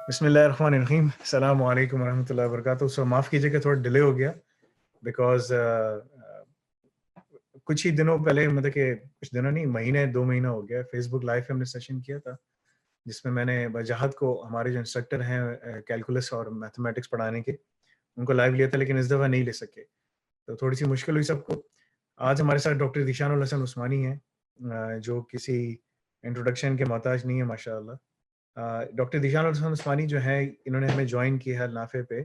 बिस्मिल्लाहिर्रहमानिर्रहीम। अस्सलामु अलैकुम वरहमतुल्लाहि वबरकातुहू। सो माफ़ कीजिएगा थोड़ा डिले हो गया बिकॉज़ कुछ ही दिनों पहले मतलब कि कुछ दिनों नहीं महीने 2 महीना हो गया फेसबुक लाइव पे हमने सेशन किया था, जिसमें मैंने वजाहत को हमारे जो इंस्ट्रक्टर हैं कैलकुलस और मैथमेटिक्स पढ़ाने के, उनको लाइव लिया था लेकिन इस दफ़ा नहीं ले सके। तो थोड़ी-सी मुश्किल हुई सबको। आज हमारे साथ डॉक्टर ज़ीशानुल हसन उस्मानी हैं जो किसी इंट्रोडक्शन के मोहताज नहीं है माशाअल्लाह। डॉक्टर ज़ीशानुल हसन उस्मानी जो हैं इन्होंने हमें जॉइन किया है नाफे पे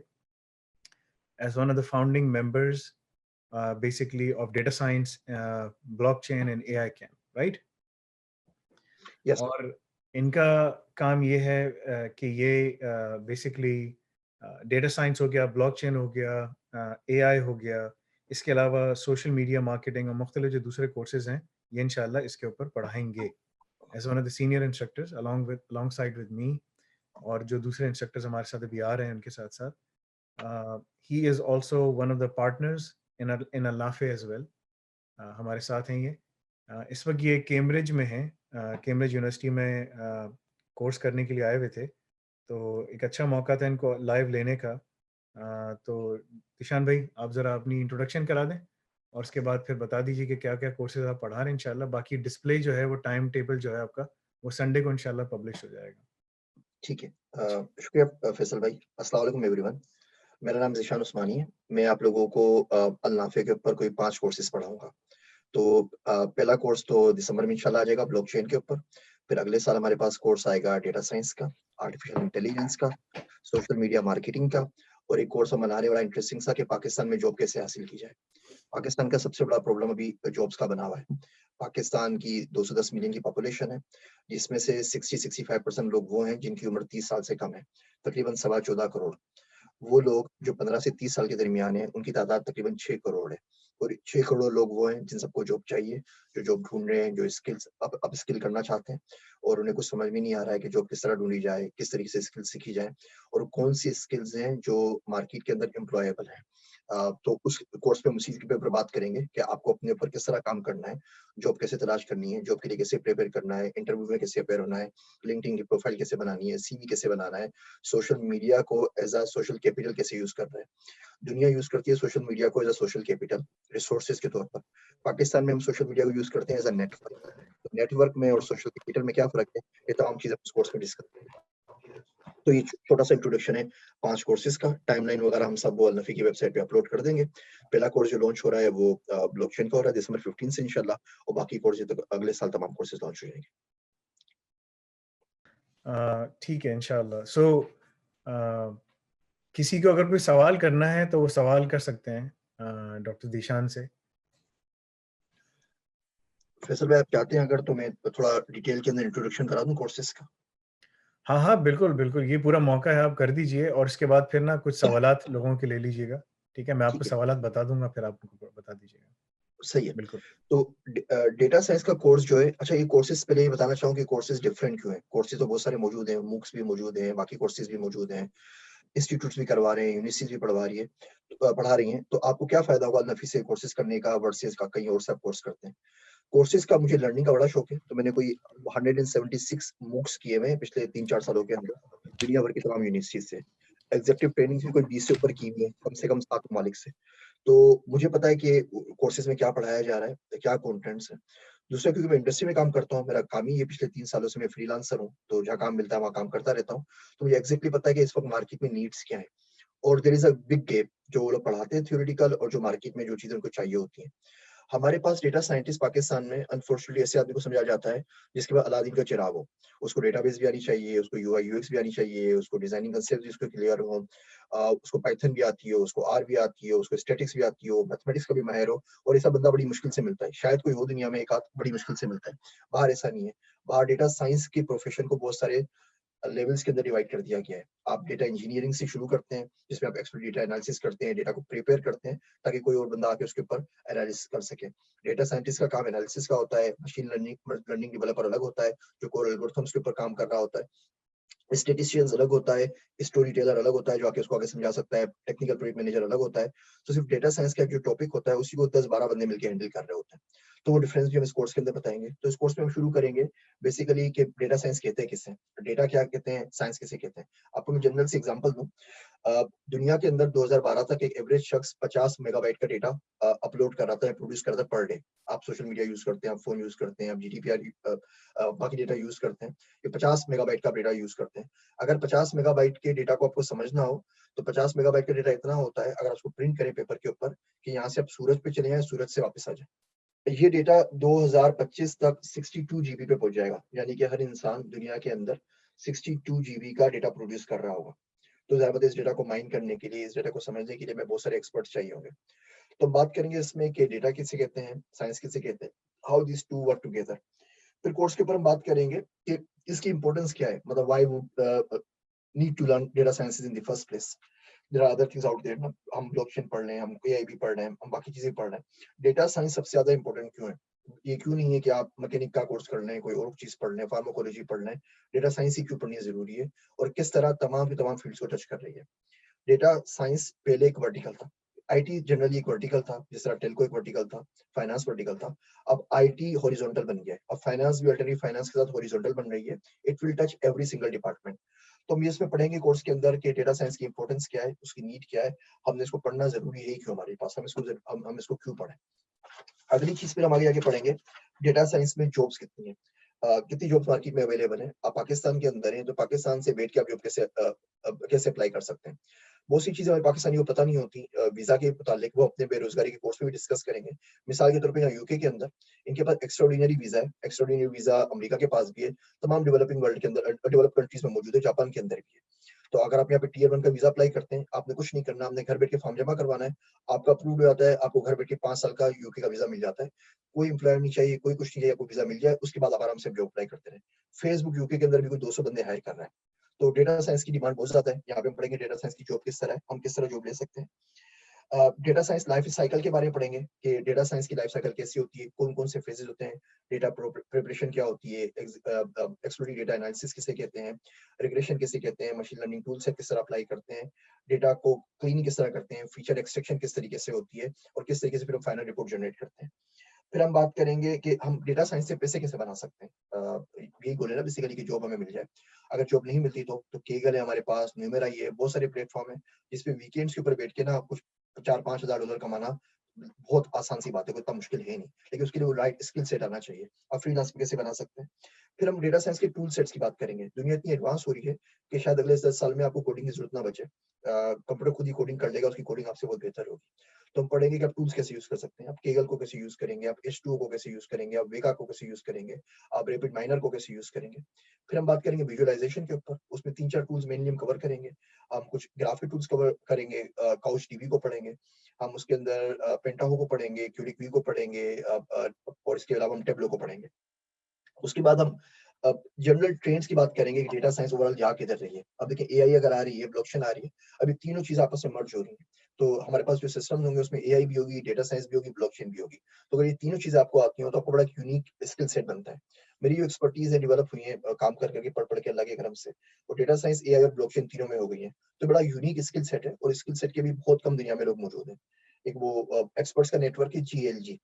as one of the founding members basically of data science, blockchain and AI camp, right? Yes और इनका काम ये है कि ये बेसिकली डेटा साइंस हो गया, ब्लॉकचेन हो गया, एआई हो गया, इसके अलावा सोशल मीडिया मार्केटिंग और मुख्तलिफ जो दूसरे कोर्सेज हैं, ये इंशाल्लाह इसके ऊपर पढ़ाएंगे as one of the senior instructors alongside with me. और जो दूसरे इंस्ट्रक्टर्स हमारे साथ अभी आ रहे हैं उनके साथ साथ ही is also one of the partners in a लाफे एज वेल। हमारे साथ हैं ये। इस वक्त ये कैम्ब्रिज में हैं, कैम्ब्रिज यूनिवर्सिटी में कोर्स करने के लिए आए हुए थे, तो एक अच्छा मौका था इनको लाइव लेने का। तो ईशान भाई आप ज़रा अपनी इंट्रोडक्शन करा दें और उसके बाद फिर बता दीजिए कि क्या क्या कोर्सेज आप पढ़ा रहे हैं इंशाल्लाह। बाकी डिस्प्ले जो है वो टाइम टेबल जो है आपका वो संडे को इंशाल्लाह पब्लिश हो जाएगा। ठीक है। शुक्रिया फैसल भाई। अस्सलाम वालेकुम एवरीवन। मेरा नाम ज़ीशान उस्मानी है। मैं आप लोगों को अल नाफ़े के ऊपर कोई 5 कोर्सेज़ पढ़ाऊँगा। तो पहला कोर्स तो दिसंबर में इंशाल्लाह आ जाएगा ब्लॉकचेन के ऊपर। फिर अगले साल हमारे पास कोर्स आएगा डेटा साइंस का, आर्टिफिशियल इंटेलिजेंस का, सोशल मीडिया मार्केटिंग का, और एक कोर्स हम बना रहे हैं बड़ा इंटरेस्टिंग सा कि पाकिस्तान में जॉब कैसे हासिल की जाए। पाकिस्तान का सबसे बड़ा प्रॉब्लम अभी जॉब्स का बना हुआ है। पाकिस्तान की 210 मिलियन की पॉपुलेशन है, जिसमें से 60-65% लोग वो हैं जिनकी उम्र 30 साल से कम है, तकरीबन सवा 14 करोड़। वो लोग जो 15 से 30 साल के दरमियान हैं, उनकी तादाद तकरीबन 6 करोड़ है, और 6 करोड़ लोग वो हैं जिन सबको जॉब चाहिए, जो जॉब ढूँढ रहे हैं, जो स्किल्स अपस्किल करना चाहते हैं, और उन्हें कुछ समझ में नहीं आ रहा है कि जॉब किस तरह ढूँढी जाए, किस तरीके से स्किल्स सीखी जाए, और कौन-सी स्किल्स हैं जो मार्केट के अंदर एम्प्लॉयबल हैं। तो उस कोर्स पे हम उसी के ऊपर बात करेंगे कि आपको अपने ऊपर किस तरह काम करना है, जॉब कैसे तलाश करनी है, जॉब के लिए कैसे प्रिपेयर करना है, इंटरव्यू में कैसे अपेयर होना है, लिंक्डइन की प्रोफाइल कैसे बनानी है, सीवी कैसे बनाना है, सोशल मीडिया को एज़ अ सोशल कैपिटल कैसे यूज़ करना है। दुनिया यूज़ करती है सोशल मीडिया को as a social capital, resources के तौर पर। पाकिस्तान में हम सोशल मीडिया को यूज़ करते हैं एज़ अ नेटवर्क। तो नेटवर्क में और सोशल कैपिटल में क्या फ़र्क है? ये तमाम चीज़ें हम इस कोर्स में डिस्कस करेंगे। तो ये छोटा-सा इंट्रोडक्शन है 5 कोर्सेज़ का। टाइमलाइन वगैरह हम सब वो अल नफ़ी की वेबसाइट पे अपलोड कर देंगे। पहला कोर्स जो लॉन्च हो रहा है वो ब्लॉकचेन का हो रहा है दिसंबर 15 से इंशाल्लाह, और बाकी कोर्स तक अगले साल तमाम कोर्सेज़ लॉन्च हो जाएँगे। ठीक है इंशाल्लाह। सो किसी को अगर कोई सवाल करना है तो वो सवाल कर सकते हैं डॉक्टर ज़ीशान से। फैसल भाई, आप चाहते हैं अगर तो मैं थोड़ा डिटेल के अंदर इंट्रोडक्शन करा दूँ कोर्सेज़ का? हाँ, हाँ, बिल्कुल, बिल्कुल, ये पूरा मौका है, आप कर दीजिए और उसके बाद फिर ना कुछ सवालात लोगों के ले लीजिएगा, ठीक है? मैं आपको ठीक है, सवालात बता दूँगा, फिर आप उनको बता दीजिएगा। सही है। बिल्कुल। तो डेटा साइंस का कोर्स जो है, अच्छा, ये कोर्सेज़ पहले ये बताना चाहूँ कि कोर्सेज़ डिफरेंट क्यों हैं? कोर्सेज़ तो बहुत सारे मौजूद हैं, मूक्स भी मौजूद हैं, बाकी कोर्सेज़ भी मौजूद हैं, इंस्टीट्यूट्स भी करवा रहे हैं, यूनिवर्सिटीज़ भी पढ़वा रही है, पढ़ा रही हैं। तो आपको क्या फ़ायदा होगा नफ़ी से कोर्सेज़ करने का वर्सेज़ का कहीं और से आप कोर्स करते हैं? कोर्सेज़ का मुझे लर्निंग का बड़ा शौक है, तो मैंने कोई 176 मूक्स किए हुए हैं पिछले 3-4 सालों के अंदर, दुनिया भर की तमाम यूनिवर्सिटीज़ से। एग्ज़ेक्टिव ट्रेनिंग्स भी कोई 20 से ऊपर की हुई है, कम से कम 7 ममालिक से। तो मुझे पता है कि कोर्सेज़ में क्या पढ़ाया जा रहा है, क्या कंटेंट्स हैं। दूसरा, क्योंकि मैं इंडस्ट्री में काम करता हूँ, मेरा काम ही ये पिछले 3 सालों से मैं फ्रीलांसर हूँ, तो जहाँ काम मिलता है वहाँ काम करता रहता हूँ। तो मुझे एग्ज़ैक्टली पता है कि इस वक़्त मार्केट में नीड्स क्या हैं, और there is a big gap जो वो लोग पढ़ाते हैं थ्योरेटिकल और जो मार्केट में जो चीज़ें उनको चाहिए होती हैं। हमारे पास डेटा साइंटिस्ट पाकिस्तान में अनफॉर्चुनेटली ऐसे आदमी को समझा जाता है जिसके पास अलादीन का चिराग हो। उसको डेटाबेस भी आनी चाहिए, उसको यूआई यूएक्स भी आनी चाहिए, उसको डिजाइनिंग कांसेप्ट भी उसको क्लियर हो, उसको पाइथन भी आती हो, उसको आर भी आती हो, उसको स्टैटिक्स भी आती हो, मैथमेटिक्स का भी माहिर हो, और ऐसा बंदा बड़ी मुश्किल से मिलता है। शायद कोई हो दुनिया में एक आध बड़ी मुश्किल से मिलता है। बाहर ऐसा नहीं है। बाहर डेटा साइंस के प्रोफेशन को बहुत सारे लेवल्स के अंदर डिवाइड कर दिया गया है। आप डेटा इंजीनियरिंग से शुरू करते हैं, जिसमें आप एक्सपर्ट डेटा एनालिसिस करते हैं, डेटा को प्रिपेयर करते हैं, ताकि कोई और बंदा आके उसके ऊपर एनालिसिस कर सके। डेटा साइंटिस्ट का काम एनालिसिस का होता है, मशीन लर्निंग लर्निंग डेवलपर अलग होता है, जो कोर एल्गोरिथम्स के ऊपर काम कर रहा होता है। स्टैटिस्टिशियंस अलग होता है, स्टोरी टेलर अलग होता है जो आके उसको आगे समझा सकता है, टेक्निकल प्रोजेक्ट मैनेजर अलग होता है। तो सिर्फ डेटा साइंस का जो टॉपिक होता है उसी को 10-12 बंदे मिलके हैंडल कर रहे होते हैं। तो वो डिफरेंस भी हम इस कोर्स के अंदर बताएंगे। तो इस कोर्स में हम शुरू करेंगे बेसिकली कि डेटा साइंस कहते हैं किसे, डेटा क्या कहते हैं, साइंस किसे कहते हैं। आपको मैं जनरल से एग्जांपल दूं, दुनिया के अंदर 2012 तक एक एवरेज शख्स 50 मेगाबाइट का डेटा अपलोड कर रहा था या प्रोड्यूस कर रहा था पर डे। आप सोशल मीडिया यूज करते हैं, आप फोन यूज करते हैं, आप जीडीपीआर बाकी डेटा यूज करते हैं, ये 50 मेगाबाइट का डेटा यूज करते हैं। अगर 50 मेगाबाइट के डेटा को आपको समझना हो तो 50 मेगाबाइट का डेटा इतना होता है, अगर उसको प्रिंट करें पेपर के ऊपर कि यहाँ से आप सूरज पे चले जाएं, सूरज से वापस आ जाए। ये डेटा 2025 तक 62 जीबी पे पहुंच जाएगा, यानी कि हर इंसान दुनिया के अंदर 62 जीबी का डेटा प्रोड्यूस कर रहा होगा। तो ज़्यादा इस डेटा को माइन करने के लिए, इस डेटा को समझने के लिए हमें बहुत सारे एक्सपर्ट्स चाहिए होंगे। तो बात करेंगे इसमें कि डेटा किसे कहते हैं, साइंस किसे कहते हैं, how this two work together. फिर कोर्स के ऊपर हम बात करेंगे कि इसकी इंपॉर्टेंस क्या है, मतलब why would need to learn data science in the first place. There are other things out there ना, हम ब्लॉकचेन पढ़ रहे हैं, हम एआई भी पढ़ रहे हैं, हम बाकी चीजें पढ़ रहे हैं। डेटा साइंस सबसे ज्यादा इंपॉर्टेंट क्यों है? ये क्यों नहीं है कि आप मैकेनिक का कोर्स कर रहे हैं, कोई और चीज पढ़ रहे हैं, फार्माकोलॉजी पढ़ रहे हैं। डेटा साइंस ही क्यों पढ़नी जरूरी है और किस तरह तमाम की तमाम फील्ड्स को टच कर रही है। डेटा साइंस पहले एक वर्टिकल था, आईटी जनरली एक वर्टिकल था, जिस तरह टेलको एक वर्टिकल था, फाइनेंस वर्टिकल था। अब आईटी हॉरिजॉन्टल बन गया है, अब फाइनेंस भी अल्टरनेटिव फाइनेंस के साथ हॉरिजॉन्टल बन रही है। It will touch every single department. तो हम ये इसमें पढ़ेंगे कोर्स के अंदर कि डेटा साइंस की इंपॉर्टेंस क्या है, उसकी नीड क्या है, हमने इसको पढ़ना जरूरी है क्यों हमारे पास, हम इसको क्यों पढ़ें। अगली चीज फिर हम आगे आगे पढ़ेंगे, डेटा साइंस में जॉब्स कितनी है, कितनी जॉब्स मार्केट में अवेलेबल है। आप पाकिस्तान के अंदर हैं तो पाकिस्तान से बैठ के आप जॉब कैसे अप्लाई कर सकते हैं। बहुत सी चीजें हमारे पाकिस्तानियों को पता नहीं होती वीजा के मुतालिक, वो अपने बेरोजगारी के कोर्स में भी डिस्कस करेंगे। मिसाल के तौर पे यहाँ यूके के अंदर इनके पास एक्स्ट्राऑर्डिनरी वीजा है, एक्स्ट्राऑर्डिनरी वीजा अमेरिका के पास भी है, तमाम डेवलपिंग वर्ल्ड के अंदर, डेवलप कंट्रीज में मौजूद है, जापान के अंदर भी है। तो अगर आप यहाँ पे टीयर 1 का वीजा अप्लाई करते हैं, आपने कुछ नहीं करना, आपने घर बैठ के फॉर्म जमा करवाना है, आपका अप्रूव हो जाता है, आपको घर बैठ के 5 साल का यूके का वीजा मिल जाता है। कोई एम्प्लॉयर नहीं चाहिए, कोई कुछ नहीं चाहिए, आपको वीजा मिल जाए, उसके बाद आप आराम से जॉब अप्लाई करते रहे। फेसबुक यूके के अंदर भी कोई 200 बंदे हायर कर रहा है। तो डेटा साइंस की डिमांड बहुत ज्यादा है। यहाँ पे हम पढ़ेंगे डेटा साइंस की जॉब किस तरह है, हम किस तरह जॉब ले सकते हैं। डेटा साइंस लाइफ साइकिल के बारे में पढ़ेंगे कि डेटा साइंस की लाइफ साइकिल कैसी होती है, कौन कौन से फेजेस होते हैं, डेटा प्रिपरेशन क्या होती है, एक्सप्लोरेटरी डेटा एनालिसिस किसे कहते हैं, रिग्रेशन किसे कहते हैं, मशीन लर्निंग टूल से किस तरह अप्लाई करते हैं, डेटा को क्लीन किस तरह करते हैं, फीचर एक्सट्रैक्शन किस तरीके से होती है और किस तरीके से फिर हम फाइनल रिपोर्ट जनरेट करते हैं। फिर हम बात करेंगे कि हम डेटा साइंस से पैसे कैसे बना सकते हैं। यही गोल है ना बेसिकली कि जॉब हमें मिल जाए। अगर जॉब नहीं मिलती तो केगल है हमारे पास, न्यूमेरा है, बहुत सारे प्लेटफॉर्म है जिसपे वीकेंड्स के ऊपर बैठ के ना कुछ 4-5 हज़ार डॉलर कमाना बहुत आसान सी बात है, कोई इतना मुश्किल है नहीं। लेकिन उसके लिए वो राइट स्किल सेट आना चाहिए। आप फ्रीलांस कैसे बना सकते हैं। फिर हम डेटा साइंस के टूल सेट्स की बात करेंगे। दुनिया इतनी एडवांस हो रही है कि शायद अगले 10 साल में आपको कोडिंग की जरूरत ना बचे। कंप्यूटर खुद ही कोडिंग कर लेगा, उसकी कोडिंग आपसे बहुत बेहतर होगी। तो हम पढ़ेंगे कि आप टूल्स कैसे यूज कर सकते हैं, आप केगल को कैसे यूज करेंगे, आप H2O को कैसे यूज करेंगे, आप वेका को कैसे यूज करेंगे, आप रैपिड माइनर को कैसे यूज करेंगे। फिर हम बात करेंगे विजुअलाइजेशन के ऊपर, उसमें 3-4 टूल्स मेनली हम कवर करेंगे। हम कुछ ग्राफिक टूल्स कवर करेंगे, काउच डीबी को पढ़ेंगे, हम उसके अंदर पेंटाहो को पढ़ेंगे, क्यूरिक को पढ़ेंगे, और इसके अलावा हम टेब्लो को पढ़ेंगे। उसके बाद हम जनरल ट्रेंड्स की बात करेंगे कि डेटा साइंस ओवरऑल जा किधर रही है। अब देखिए एआई अगर आ रही है, ब्लॉकचेन आ रही है, अभी तीनों चीजें आपस में मर्ज हो रही हैं। तो हमारे पास जो सिस्टम होंगे उसमें एआई भी होगी, डेटा साइंस भी होगी, ब्लॉकचेन भी होगी। तो अगर ये तीनों चीजें आपको आती हो तो आपको बड़ा यूनिक स्किल सेट बनता है। मेरी जो एक्सपर्टीज है डेवलप हुई है काम कर करके, पढ़ पढ़ के अल्लाह के करम से, वो डेटा साइंस, एआई और ब्लॉकचेन तीनों में हो गई है। तो बड़ा यूनिक स्किल सेट है और स्किल सेट के भी बहुत कम दुनिया में लोग मौजूद हैं। एक वो एक्सपर्ट्स का नेटवर्क है जीएलजी,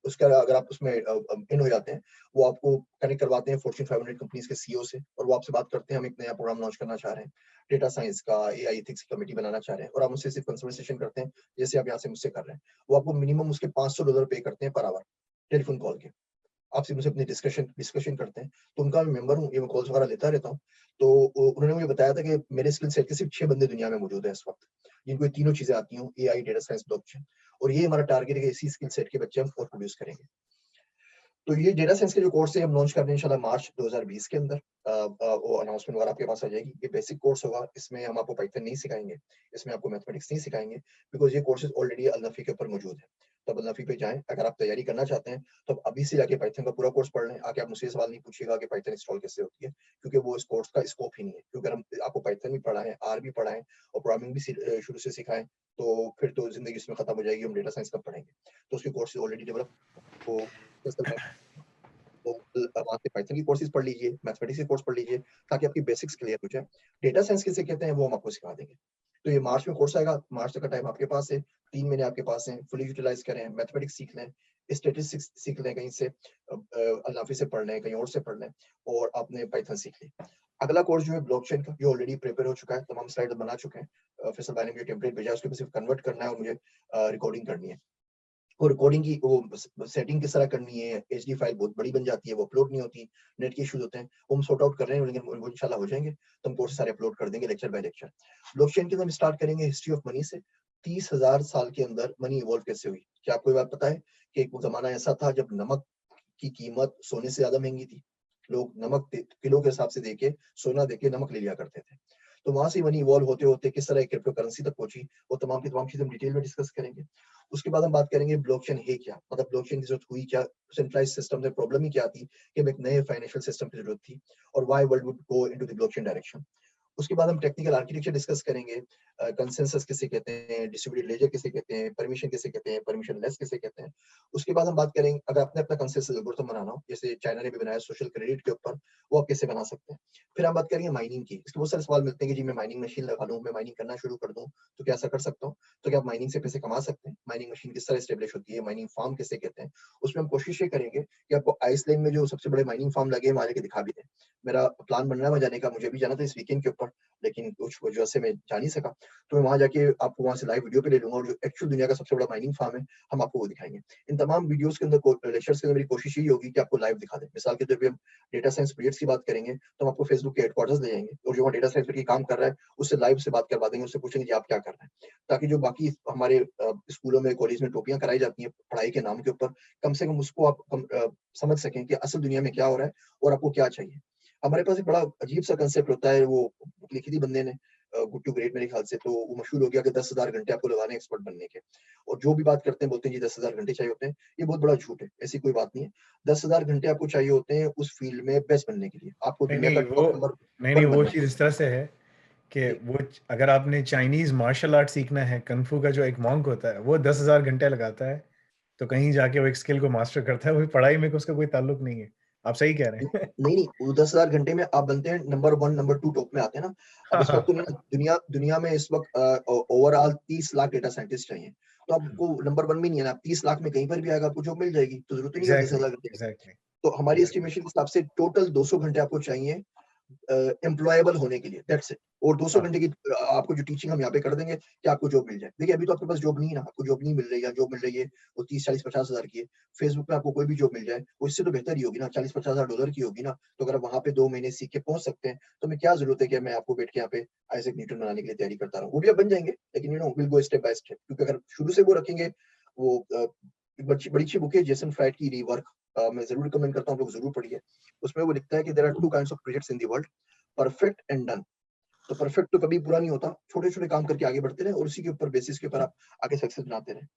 उसका अगर आप उसमें इन हो जाते हैं, वो आपको कनेक्ट करवाते हैं फॉर्च्यून 500 कंपनीज के सीईओ से और वो आपसे बात करते हैं, हम एक नया प्रोग्राम लॉन्च करना चाह रहे हैं, डेटा साइंस का, एआई एथिक्स की कमेटी बनाना चाह रहे हैं, और आप मुझसे सिर्फ कंसल्टेशन करते हैं जैसे आप यहाँ से मुझसे कर रहे हैं। वो आपको मिनिमम उसके $500 पे करते हैं पर आवर टेलीफोन कॉल के। आपसे मुझसे अपनी डिस्कशन करते हैं। तो उनका मैं मेंबर हूँ, ये मैं कॉल्स वगैरह लेता रहता हूँ। तो उन्होंने मुझे बताया था कि मेरे स्किल सेट के सिर्फ 6 बंदे दुनिया में मौजूद हैं इस वक्त, जिनको ये तीनों चीजें आती हों, एआई, डेटा साइंस, ब्लॉकचेन। और ये हमारा टारगेट है कि इसी स्किल सेट के बच्चे हम और प्रोड्यूस करेंगे। तो ये डेटा साइंस के जो कोर्स है हम लॉन्च कर रहे हैं इंशाल्लाह मार्च 2020 के अंदर। वो अनाउंसमेंट वगैरह आपके पास आ जाएगी। ये बेसिक कोर्स होगा, इसमें हम आपको पाइथन नहीं सिखाएंगे, इसमें आपको मैथमेटिक्स नहीं सिखाएंगे, बिकॉज ये कोर्सेज ऑलरेडी अल-नफ़ी के ऊपर मौजूद है। तो आप अल-नफ़ी पे जाएं, अगर आप तैयारी करना चाहते हैं तो आप अभी से जाके पाइथन का पूरा कोर्स पढ़ लें। आके आप मुझसे सवाल नहीं पूछिएगा कि पाइथन इंस्टॉल कैसे होती है, क्योंकि वो इस कोर्स का स्कोप ही नहीं है। क्योंकि हम आपको पाइथन भी पढ़ाएं, आर भी पढ़ाएं और प्रोग्रामिंग भी शुरू से सिखाएं, तो फिर तो जिंदगी इसमें खत्म हो जाएगी, हम डेटा साइंस कब पढ़ेंगे। तो उसके कोर्सेज ऑलरेडी डेवलप वो तो वहाँ से पाइथन की कोर्सेज पढ़ लीजिए, मैथमेटिक्स के कोर्स पढ़ लीजिए, ताकि आपकी बेसिक्स क्लियर हो जाए। डेटा साइंस किसे कहते हैं वो हम आपको सिखा देंगे। तो ये मार्च में कोर्स आएगा, मार्च तक का टाइम आपके पास है। 3 महीने आपके पास हैं, फुली यूटिलाइज़ करें, मैथमेटिक्स सीख लें, स्टैटिस्टिक्स सीख लें कहीं से, अल-नाफ़ी से पढ़ लें, कहीं और से पढ़ लें और आपने पाइथन सीख ली। अगला कोर्स जो है ब्लॉकचेन का, जो ऑलरेडी प्रिपेयर हो चुका है, तमाम स्लाइड बना चुके हैं। फैसल भाई ने मुझे टेम्पलेट भेजा है, उसके ऊपर सिर्फ कन्वर्ट करना है और मुझे रिकॉर्डिंग करनी है। और रिकॉर्डिंग की वो सेटिंग किस तरह करनी है, एचडी फाइल बहुत बड़ी बन जाती है, वो अपलोड नहीं होती, नेट के इश्यूज़ होते हैं, वो हम सॉर्ट आउट कर रहे हैं, लेकिन वो इंशाल्लाह हो जाएँगे, तो हम कोर्स सारे अपलोड कर देंगे लेक्चर बाय लेक्चर। ब्लॉकचेन के अंदर हम स्टार्ट करेंगे हिस्ट्री ऑफ मनी से, 30,000 साल के अंदर मनी इवॉल्व कैसे हुई? क्या आपको ये बात पता है कि एक ज़माना ऐसा था जब नमक की कीमत सोने से ज़्यादा महँगी थी? लोग नमक दे किलो के हिसाब से देके, सोना देके नमक ले लिया करते थे। तो वहाँ से मनी इवॉल्व होते-होते किस तरह एक क्रिप्टो करेंसी तक पहुँची, वो तमाम की तमाम चीज़ें हम डिटेल में डिस्कस करेंगे। उसके बाद हम बात करेंगे ब्लॉकचेन है क्या? मतलब ब्लॉकचेन की ज़रूरत हुई क्या? सेंट्रलाइज़्ड सिस्टम में प्रॉब्लम ही क्या थी कि हमें एक नए फाइनेंशियल सिस्टम की ज़रूरत थी और why world would go into the blockchain direction. उसके बाद हम टेक्निकल आर्किटेक्चर डिस्कस करेंगे, कंसेंसस किसे कहते हैं, डिस्ट्रिब्यूटेड लेजर किसे कहते हैं, परमिशन किसे कहते हैं, परमिशन लेस किसे कहते हैं। उसके बाद हम बात करेंगे अगर आपने अपना कंसेंसस एल्गोरिथम बनाना हो, जैसे चाइना ने भी बनाया सोशल क्रेडिट के ऊपर, वो आप कैसे बना सकते हैं। फिर हम बात करेंगे माइनिंग की। इसके बहुत सारे सवाल मिलते हैं कि जी मैं माइनिंग मशीन लगा लूँ, मैं माइनिंग करना शुरू कर दूँ, तो क्या ऐसा कर सकता हूँ? तो क्या आप माइनिंग से पैसे कमा सकते हैं? माइनिंग मशीन किस तरह एस्टेब्लिश होती है? माइनिंग फार्म किसे कहते हैं? उसमें हम कोशिश ये करेंगे कि आपको आइसलैंड में जो सबसे बड़े माइनिंग फार्म लगे हैं, वहाँ लेके दिखा भी दें। मेरा प्लान बन रहा है वहाँ जाने का, मुझे भी जाना था इस वीकेंड के ऊपर, लेकिन कुछ वजह से मैं जा नहीं सका। तो मैं वहाँ जाके आपको वहाँ से लाइव वीडियो पे ले लूँगा और जो एक्चुअल दुनिया का सबसे बड़ा माइनिंग फार्म है, हम आपको वो दिखाएँगे। इन तमाम वीडियोज़ के अंदर लेक्चर्स के अंदर मेरी कोशिश यही होगी कि आपको लाइव दिखा दें। मिसाल के तौर पे हम डेटा साइंस पीरियड्स की बात करेंगे, तो हम आपको फेसबुक के हेडक्वार्टर्स ले जाएँगे और जो वहाँ डेटा साइंस पे काम कर रहा है, उससे लाइव से बात करवा देंगे, उससे पूछेंगे जी आप क्या कर रहे हैं? ताकि जो बाकी हमारे स्कूलों में, कॉलेज में टोपियाँ कराई जाती हैं पढ़ाई के नाम के ऊपर, कम से कम उसको आप समझ सकें कि असल दुनिया में क्या हो रहा है और आपको क्या चाहिए। हमारे पास एक बड़ा अजीब-सा कांसेप्ट होता है, वो लिखी थी बंदे ने गुड टू ग्रेट मेरे ख्याल से, तो वो मशहूर हो गया कि 10,000 घंटे आपको लगाने हैं एक्सपर्ट बनने के। और जो भी बात करते हैं बोलते हैं जी 10,000 घंटे चाहिए होते हैं। ये बहुत बड़ा झूठ है, ऐसी कोई बात नहीं है। 10,000 घंटे आपको चाहिए होते हैं उस फील्ड में बेस्ट बनने के लिए। आपको नहीं, दुनिया का नहीं, टॉप नंबर नहीं, 1 वो बनना है। चीज़ इस तरह से है कि जी। वो अगर आपने चाइनीज़ मार्शल आर्ट सीखना है, कung fu का जो एक मॉन्क होता है, वो 10,000 घंटे लगाता है, तो कहीं जाके वो एक स्किल को मास्टर करता है, वो पढ़ाई में उसका कोई ताल्लुक नहीं है। आप सही कह रहे हैं। नहीं, नहीं, वो 10,000 घंटे में आप बनते हैं नंबर 1, नंबर 2 टॉप में आते हैं ना। अब हाँ, इस वक़्त हाँ। दुनिया दुनिया में इस वक़्त ओवरऑल 30 लाख डेटा साइंटिस्ट चाहिए। तो आपको नंबर 1 में नहीं है ना, आप 30 लाख में कहीं पर भी आएगा, आपको जॉब मिल जाएगी, तो ज़रूरत ही नहीं है 10,000 एग्ज़ैक्टली, घंटे की। एग्ज़ैक्टली, तो हमारी एग्ज़ैक्टली। एस्टिमेशन के हिसाब से टोटल 200 घंटे आपको चाहिए एम्प्लॉयबल होने के लिए, दैट्स इट। और 200 हाँ, घंटे की आपको जो टीचिंग हम यहाँ पे कर देंगे कि आपको जॉब मिल जाए। देखिए, अभी तो आपके पास जॉब नहीं है ना, आपको जॉब नहीं मिल रही है, या जॉब मिल रही है, वो 30, 40, 50 हज़ार की है। फेसबुक पे आपको कोई भी जॉब मिल जाए, वो इससे तो बेहतर ही होगी ना, 40-50 हज़ार डॉलर की होगी ना। तो अगर आप वहाँ पे 2 महीने सीख के पहुँच सकते हैं, तो हमें क्या ज़रूरत है कि मैं आपको बैठ के यहाँ पे आइज़ैक न्यूटन बनाने के लिए तैयारी करता रहूँ। वो भी आप बन जाएँगे, लेकिन will go step by step, क्योंकि अगर शुरू से वो रखेंगे, वो एक बड़ी अच्छी बुक है जेसन फ्राइड की रीवर्क, मैं ज़रूर रिकमेंड करता हूँ, आप लोग ज़रूर पढ़िए। उसमें वो लिखता है कि there are 2 kinds of projects in the world, perfect and done. तो परफेक्ट तो कभी पूरा नहीं होता, छोटे-छोटे काम करके आगे बढ़ते रहें और उसी के ऊपर बेसिस के ऊपर आप आगे सक्सेस बनाते रहें।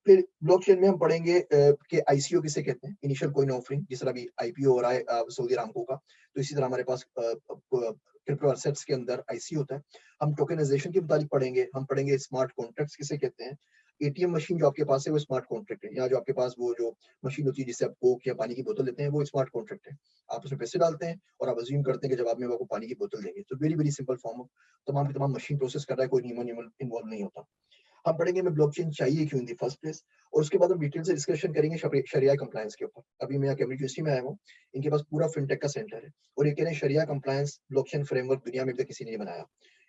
फिर ब्लॉकचेन में हम पढ़ेंगे कि आईसीओ किसे कहते हैं, इनिशियल कॉइन ऑफरिंग, जिस तरह अभी आईपीओ हो रहा है सऊदी अरामको का, तो इसी तरह हमारे पास क्रिप्टो एसेट्स के अंदर आईसीओ होता है। हम टोकनाइजेशन के मुताबिक पढ़ेंगे, हम पढ़ेंगे स्मार्ट कॉन्ट्रैक्ट्स किसे कहते हैं। एटीएम मशीन जो आपके पास है वो स्मार्ट कॉन्ट्रैक्ट है, या जो आपके पास वो जो मशीन होती है जिससे आप कोक या पानी की बोतल लेते हैं, वो स्मार्ट कॉन्ट्रैक्ट है। आप उसमें पैसे डालते हैं और आप अज़्यूम करते हैं कि जवाब में वो आपको पानी की बोतल देंगे। तो वेरी वेरी सिंपल फॉर्म, तमाम की तमाम मशीन प्रोसेस कर रहा है, कोई ह्यूमन इन्वॉल्व नहीं होता। हम पढ़ेंगे हमें ब्लॉकचेन चाहिए क्यों इन द फर्स्ट प्लेस, और उसके बाद हम डिटेल से डिस्कशन करेंगे शरिया कंप्लायंस के ऊपर। अभी मैं यहाँ कैम्ब्रिज यूनिवर्सिटी में आया हूँ, इनके पास पूरा फिनटेक का सेंटर है और ये कह रहे हैं शरिया कंप्लायंस ब्लॉकचेन फ्रेमवर्क दुनिया में अभी तक किसी ने नहीं बनाया।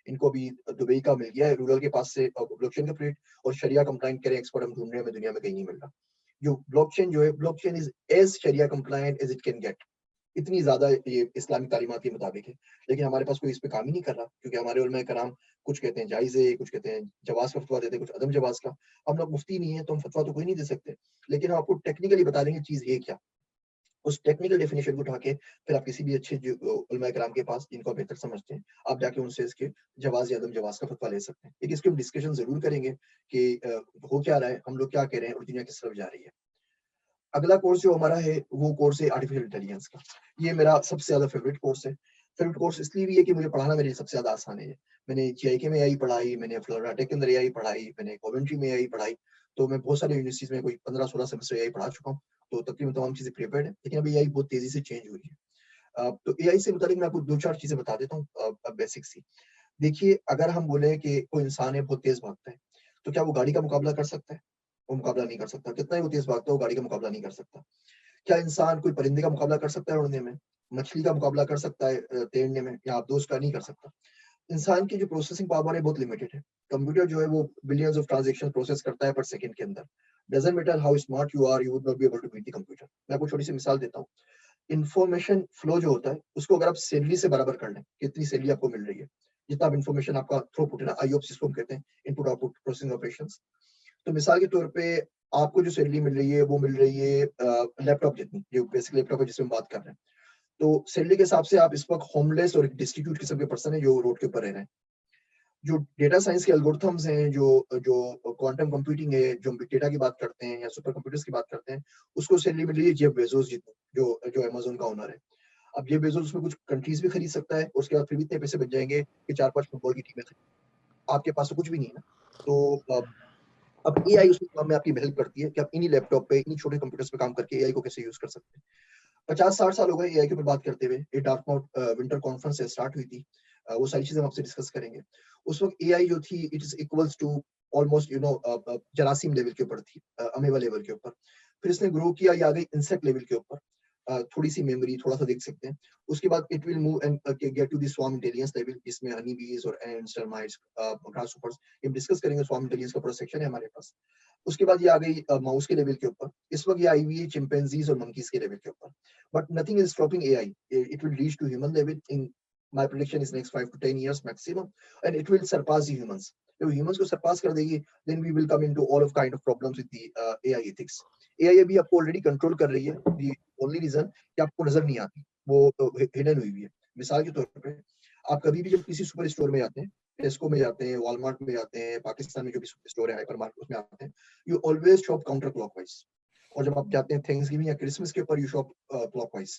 इनको अभी दुबई का मिल गया है रूरल के पास से ब्लॉकचेन का प्रोजेक्ट, और शरिया कंप्लायंट कह रहे हैं एक्सपर्ट हम ढूंढ रहे हैं, हमें दुनिया में कहीं नहीं मिल रहा। जो ब्लॉकचेन जो है, ब्लॉकचेन इज एज शरिया compliant as it can get. इतनी ज़्यादा ये इस्लामी तालीमात के मुताबिक है। लेकिन हमारे पास कोई इस पे काम ही नहीं कर रहा, क्योंकि हमारे उलमाए कराम कुछ कहते हैं जायज़ है, कुछ कहते हैं जवाज़ का फतवा देते हैं, कुछ अदम जवाज़ का। हम लोग मुफ्ती नहीं है, तो हम फतवा तो कोई नहीं दे सकते। लेकिन हम आपको टेक्निकली बता देंगे चीज़ है क्या। उस टेक्निकल डेफिनिशन को उठा के फिर आप किसी भी अच्छे जो उलमाए कराम के पास, जिनको आप बेहतर समझते हैं, आप जाके उनसे इसके जवाज़ या अदम जवाज़ का फतवा ले सकते हैं। लेकिन इसकी हम डिस्कशन ज़रूर करेंगे कि हो क्या रहा है, हम लोग क्या कह रहे हैं और दुनिया किस तरफ जा रही है। अगला कोर्स जो हमारा है, वो कोर्स है आर्टिफिशियल इंटेलिजेंस का। ये मेरा सबसे ज़्यादा फ़ेवरेट कोर्स है। फ़ेवरेट कोर्स इसलिए भी है कि मुझे पढ़ाना मेरे लिए सबसे ज़्यादा आसान है। मैंने जीआईके में एआई पढ़ाई, मैंने फ्लोरिडा टेक के अंदर एआई पढ़ाई, मैंने कॉवेंट्री में एआई पढ़ाई। तो मैं बहुत सारी यूनिवर्सिटीज़ में कोई 15-16 सेमेस्टर एआई पढ़ा चुका हूँ। तो तकरीबन तमाम चीज़ें प्रिपेयर्ड है। लेकिन अभी एआई बहुत तेज़ी से चेंज हो रही है। तो एआई से मुतालिक मैं आपको 2-4 चीज़ें बता देता हूँ बेसिक सी। देखिए, अगर हम बोले कि कोई इंसान है बहुत तेज़ भागता है, तो क्या वो गाड़ी का मुकाबला कर सकता है? वो मुकाबला नहीं कर सकता। कितना ही वो तेज़ भागता हो, गाड़ी का मुकाबला नहीं कर सकता। क्या इंसान कोई परिंदे का मुकाबला कर सकता है उड़ने में? मछली का मुकाबला कर सकता है तैरने में? या आबदोज का नहीं कर सकता। इंसान की जो प्रोसेसिंग पावर है बहुत लिमिटेड है। कंप्यूटर जो है वो बिलियंस ऑफ ट्रांज़ैक्शन प्रोसेस करता है पर सेकंड के अंदर। Doesn't matter how smart you are, you would not be able to beat the computer. मैं आपको छोटी-सी मिसाल देता हूँ। इन्फॉर्मेशन फ्लो जो होता है, उसको अगर आप सैलरी से बराबर कर लें, कितनी सैलरी आपको मिल रही है, जितना आप इन्फॉर्मेशन आपका थ्रूपुट है ना, आईओप्स जिसको हम कहते हैं, इनपुट-आउटपुट प्रोसेसिंग ऑपरेशंस। तो मिसाल के तौर पे आपको जो सैलरी मिल रही है, वो मिल रही है लैपटॉप जितनी, जो बेसिक लैपटॉप है जिसमें हम बात कर रहे हैं। तो सैलरी के हिसाब से आप इस वक़्त होमलेस और एक डिस्टिट्यूट किस्म के पर्सन है जो रोड के ऊपर रह रहे हैं। जो डेटा साइंस के एल्गोरिथम्स हैं, जो जो क्वांटम कंप्यूटिंग है, जो हम बिग डेटा की बात करते हैं या सुपर कंप्यूटर्स की बात करते हैं, उसको सैलरी मिल रही है जेफ बेज़ोस जितनी, जो जो अमेज़न का ओनर है। अब जेफ बेज़ोस उसमें कुछ कंट्रीज़ भी खरीद सकता है, उसके बाद फिर भी इतने पैसे बच जाएँगे कि 4-5 फुटबॉल की टीमें खरीद। आपके पास तो कुछ भी नहीं है ना। तो अब एआई उस काम में आपकी हेल्प करती है कि आप इन्हीं लैपटॉप पे, इन्हीं छोटे कंप्यूटर्स पे काम करके एआई को कैसे यूज़ कर सकते हैं। 50-60 साल हो गए एआई के ऊपर बात करते हुए। ये डार्टमाउथ विंटर कॉन्फ्रेंस से स्टार्ट हुई थी। वो सारी चीज़ें हम आपसे डिस्कस करेंगे। उस वक़्त एआई जो थी it is equals to almost जरासीम लेवल के ऊपर थी, अमीबा लेवल के ऊपर। फिर इसने ग्रो किया, ये आ गई इंसेक्ट लेवल के ऊपर। थोड़ी-सी मेमोरी, थोड़ा-सा देख सकते हैं। उसके बाद it will move and get to the swarm intelligence level जिसमें हनी बीज़ और एंट्स, टर्माइट्स, ग्रासहोपर्स, ये हम डिस्कस करेंगे। स्वार्म इंटेलिजेंस का पूरा सेक्शन है हमारे पास। उसके बाद ये आ गई माउस के लेवल के ऊपर। इस वक़्त ये आई हुई है चिंपैंज़ीज़ और मंकीज़ के लेवल के ऊपर। But nothing is stopping AI. It will reach to human level in my prediction is next 5 to 10 years maximum, and it will surpass the humans. जब humans को surpass कर देगी, then we will come into all of kind of problems with the AI ethics. AI अभी आपको already control कर रही है. The only reason कि आपको नज़र नहीं आती, वो hidden हुई हुई है. मिसाल के तौर पे, आप कभी भी जब किसी सुपर स्टोर में जाते हैं, टेस्को में जाते हैं, वॉलमार्ट में जाते हैं, पाकिस्तान में जो भी सुपर स्टोर है, हाइपर मार्केट उसमें आते हैं, you always shop counter clockwise. और जब आप जाते हैं थैंक्सगिविंग या क्रिसमस के ऊपर यू शॉप क्लॉकवाइज।